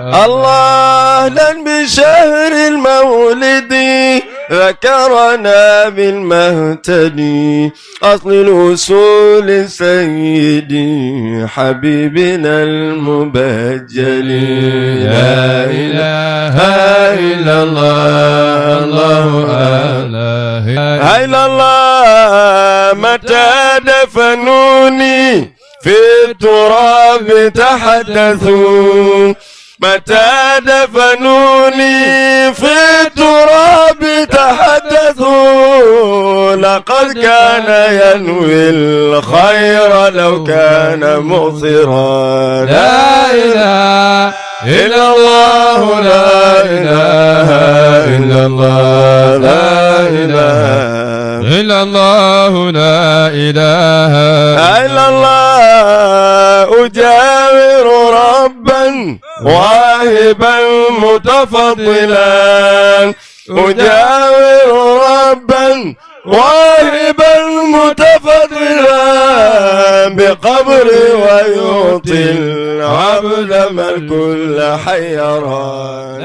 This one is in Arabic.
الله أهلا بشهر المولد ذكرنا بالمهتدي أصل الوصول سيدي حبيبنا المبجل. لا إله إلا الله الله إله إلا الله. متى دفنوني في التراب تحدثوا متى دفنوني في التراب تحدثوا لقد كان ينوي الخير لو كان مبصرا. لا إله إلا الله لا إله إلا الله لا إله إلا الله لا إله إلا الله. أجاور ربا واهبا متفضلا أجاور ربا واهبا متفضلا بقبري ويعطي العبد من كل حيران.